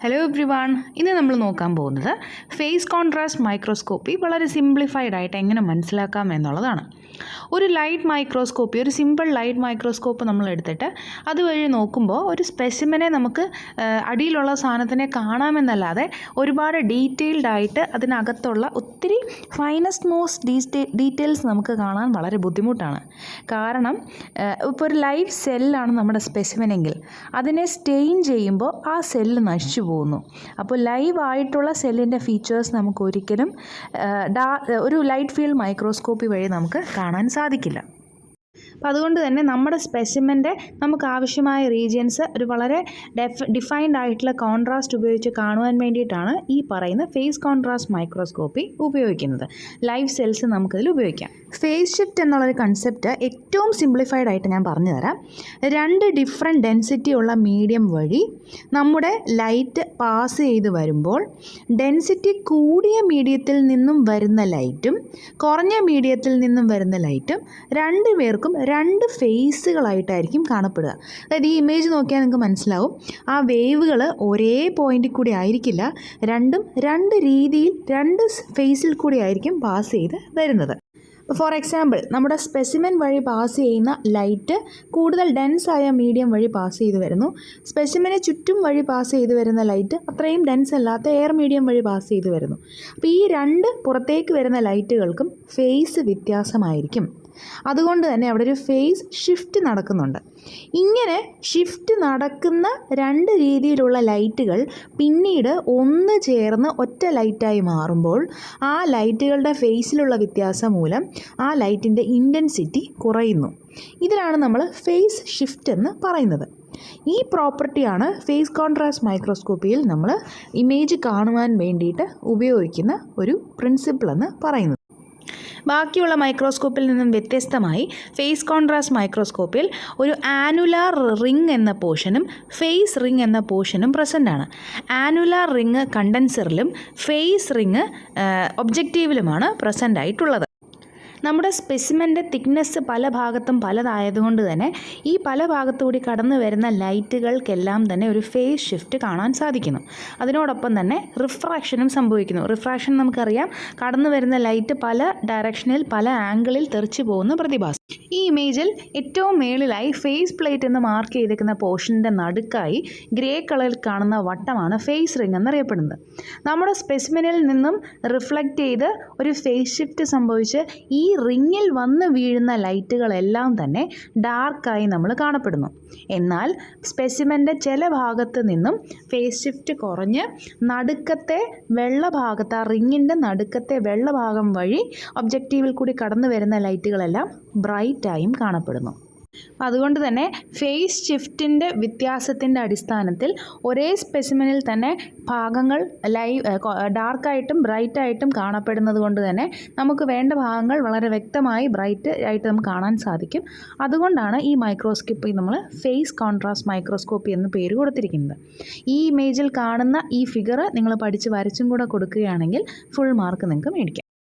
Hello everyone, ഇന്ന് നമ്മൾ നോക്കാൻ പോകുന്നത് ഫേസ് കോൺട്രാസ്റ്റ് മൈക്രോസ്കോപ്പി വളരെ സിംപ്ലിഫൈഡ് ആയിട്ട് എങ്ങനെ മനസ്സിലാക്കാം എന്നുള്ളതാണ്. ഒരു ലൈറ്റ് മൈക്രോസ്കോപ്പി, ഒരു സിമ്പിൾ ലൈറ്റ് മൈക്രോസ്കോപ്പ് നമ്മൾ എടുത്തിട്ട് അതുവഴി നോക്കുമ്പോൾ ഒരു സ്പെസിമെനെ നമുക്ക് അടിയിലുള്ള സാധനത്തിനെ കാണാമെന്നല്ലാതെ ഒരുപാട് ഡീറ്റെയിൽഡ് ആയിട്ട് അതിനകത്തുള്ള ഒത്തിരി ഫൈനസ്റ്റ് മോസ്റ്റ് ഡീറ്റെയിൽസ് നമുക്ക് കാണാൻ വളരെ ബുദ്ധിമുട്ടാണ്. കാരണം ഇപ്പോൾ ഒരു ലൈവ് സെല്ലാണ് നമ്മുടെ സ്പെസിമെനെങ്കിൽ അതിനെ സ്റ്റെയിൻ ചെയ്യുമ്പോൾ ആ സെല്ല് നശിച്ചു പോകുന്നു. അപ്പോൾ ലൈവായിട്ടുള്ള സെല്ലിൻ്റെ ഫീച്ചേഴ്സ് നമുക്ക് ഒരിക്കലും ഒരു ലൈറ്റ് ഫീൽഡ് മൈക്രോസ്കോപ്പി വഴി നമുക്ക് കാണാൻ സാധിക്കില്ല. അപ്പോൾ അതുകൊണ്ട് തന്നെ നമ്മുടെ സ്പെസിമെൻ്റെ നമുക്ക് ആവശ്യമായ റീജിയൻസ് ഒരു വളരെ ഡിഫൈൻഡ് ആയിട്ടുള്ള കോൺട്രാസ്റ്റ് ഉപയോഗിച്ച് കാണുവാൻ വേണ്ടിയിട്ടാണ് ഈ പറയുന്ന ഫേസ് കോൺട്രാസ്റ്റ് മൈക്രോസ്കോപ്പി ഉപയോഗിക്കുന്നത്. ലൈവ് സെൽസ് നമുക്കതിൽ ഉപയോഗിക്കാം. ഫേസ് ഷിഫ്റ്റ് എന്നുള്ളൊരു കൺസെപ്റ്റ് ഏറ്റവും സിംപ്ലിഫൈഡ് ആയിട്ട് ഞാൻ പറഞ്ഞു തരാം. 2 ഡിഫറെൻറ്റ് ഡെൻസിറ്റി ഉള്ള മീഡിയം വഴി നമ്മുടെ ലൈറ്റ് പാസ് ചെയ്ത് വരുമ്പോൾ ഡെൻസിറ്റി കൂടിയ മീഡിയത്തിൽ നിന്നും വരുന്ന ലൈറ്റും കുറഞ്ഞ മീഡിയത്തിൽ നിന്നും വരുന്ന ലൈറ്റും രണ്ടുപേർക്കും 2 ഫേസുകളായിട്ടായിരിക്കും കാണപ്പെടുക. അതായത് ഈ ഇമേജ് നോക്കിയാൽ നിങ്ങൾക്ക് മനസ്സിലാവും, ആ വേവുകൾ ഒരേ പോയിന്റിൽ കൂടി ആയിരിക്കില്ല, രണ്ടും 2 രീതിയിൽ 2 ഫേസിൽ കൂടി ആയിരിക്കും പാസ് ചെയ്ത് വരുന്നത്. ഫോർ എക്സാമ്പിൾ, നമ്മുടെ സ്പെസിമെൻ വഴി പാസ് ചെയ്യുന്ന ലൈറ്റ് കൂടുതൽ ഡെൻസ് ആയ മീഡിയം വഴി പാസ് ചെയ്ത് വരുന്നു. സ്പെസിമെനെ ചുറ്റും വഴി പാസ് ചെയ്ത് വരുന്ന ലൈറ്റ് അത്രയും ഡെൻസ് അല്ലാത്ത എയർ മീഡിയം വഴി പാസ് ചെയ്ത് വരുന്നു. അപ്പോൾ ഈ 2 പുറത്തേക്ക് വരുന്ന ലൈറ്റുകൾക്കും ഫേസ് വ്യത്യാസമായിരിക്കും. അതുകൊണ്ട് തന്നെ അവിടെ ഒരു ഫേസ് ഷിഫ്റ്റ് നടക്കുന്നുണ്ട്. ഇങ്ങനെ ഷിഫ്റ്റ് നടക്കുന്ന 2 രീതിയിലുള്ള ലൈറ്റുകൾ പിന്നീട് ഒന്ന് ചേർന്ന് ഒറ്റ ലൈറ്റായി മാറുമ്പോൾ ആ ലൈറ്റുകളുടെ ഫേസിലുള്ള വ്യത്യാസം മൂലം ആ ലൈറ്റിൻ്റെ ഇൻറ്റൻസിറ്റി കുറയുന്നു. ഇതിലാണ് നമ്മൾ ഫേസ് ഷിഫ്റ്റ് എന്ന് പറയുന്നത്. ഈ പ്രോപ്പർട്ടിയാണ് ഫേസ് കോൺട്രാസ്റ്റ് മൈക്രോസ്കോപ്പിയിൽ നമ്മൾ ഇമേജ് കാണുവാൻ വേണ്ടിയിട്ട് ഉപയോഗിക്കുന്ന ഒരു പ്രിൻസിപ്പിൾ എന്ന് പറയുന്നത്. ബാക്കിയുള്ള മൈക്രോസ്കോപ്പിൽ നിന്നും വ്യത്യസ്തമായി ഫേസ് കോൺട്രാസ്റ്റ് മൈക്രോസ്കോപ്പിൽ ഒരു ആനുലാർ റിംഗ് എന്ന പോർഷനും ഫേസ് റിംഗ് എന്ന പോർഷനും പ്രസൻ്റ് ആണ്. ആനുലാർ റിംഗ് കണ്ടൻസറിലും ഫേസ് റിംഗ് ഒബ്ജക്റ്റീവിലുമാണ് പ്രസൻ്റ് ആയിട്ടുള്ളത്. നമ്മുടെ സ്പെസിമെൻ്റെ തിക്നെസ് പല ഭാഗത്തും പലതായതുകൊണ്ട് തന്നെ ഈ പല ഭാഗത്തുകൂടി കടന്നു വരുന്ന ലൈറ്റുകൾക്കെല്ലാം തന്നെ ഒരു ഫേസ് ഷിഫ്റ്റ് കാണാൻ സാധിക്കുന്നു. അതിനോടൊപ്പം തന്നെ റിഫ്രാക്ഷനും സംഭവിക്കുന്നു. റിഫ്രാക്ഷൻ നമുക്കറിയാം, കടന്നു വരുന്ന ലൈറ്റ് പല ഡയറക്ഷനിൽ പല ആംഗിളിൽ തെറിച്ചു പോകുന്ന പ്രതിഭാസം. ഈ ഇമേജിൽ ഏറ്റവും മേളിലായി ഫേസ് പ്ലേറ്റ് എന്ന് മാർക്ക് ചെയ്തിരിക്കുന്ന പോർഷൻ്റെ നടുക്കായി ഗ്രേ കളറിൽ കാണുന്ന വട്ടമാണ് ഫേസ് റിംഗ് എന്നറിയപ്പെടുന്നത്. നമ്മുടെ സ്പെസിമെനിൽ നിന്നും റിഫ്ലക്റ്റ് ചെയ്ത് ഒരു ഫേസ് ഷിഫ്റ്റ് സംഭവിച്ച് ഈ റിങ്ങിൽ വന്ന് വീഴുന്ന ലൈറ്റുകളെല്ലാം തന്നെ ഡാർക്കായി നമ്മൾ കാണപ്പെടുന്നു. എന്നാൽ സ്പെസിമെൻ്റെ ചില ഭാഗത്ത് നിന്നും ഫേസ് ഷിഫ്റ്റ് കുറഞ്ഞ് നടുക്കത്തെ വെള്ള ഭാഗത്ത്, ആ റിങ്ങിൻ്റെ നടുക്കത്തെ വെള്ള ഭാഗം വഴി ഒബ്ജക്റ്റീവിൽ കൂടി കടന്നു വരുന്ന ലൈറ്റുകളെല്ലാം ബ്രൈറ്റായും കാണപ്പെടുന്നു. അതുകൊണ്ട് തന്നെ ഫേസ് ഷിഫ്റ്റിൻ്റെ വ്യത്യാസത്തിൻ്റെ അടിസ്ഥാനത്തിൽ ഒരേ സ്പെസിമെനിൽ തന്നെ ഭാഗങ്ങൾ ഡാർക്കായിട്ടും ബ്രൈറ്റായിട്ടും കാണപ്പെടുന്നത് കൊണ്ട് തന്നെ നമുക്ക് വേണ്ട ഭാഗങ്ങൾ വളരെ വ്യക്തമായി ബ്രൈറ്റ് ആയിട്ട് നമുക്ക് കാണാൻ സാധിക്കും. അതുകൊണ്ടാണ് ഈ മൈക്രോസ്കോപ്പി നമ്മൾ ഫേസ് കോൺട്രാസ്റ്റ് മൈക്രോസ്കോപ്പി എന്ന് പേര് കൊടുത്തിരിക്കുന്നത്. ഈ ഇമേജിൽ കാണുന്ന ഈ ഫിഗർ നിങ്ങൾ പഠിച്ച് വരച്ചും കൂടെ കൊടുക്കുകയാണെങ്കിൽ ഫുൾ മാർക്ക് നിങ്ങൾക്ക് മേടിക്കാം.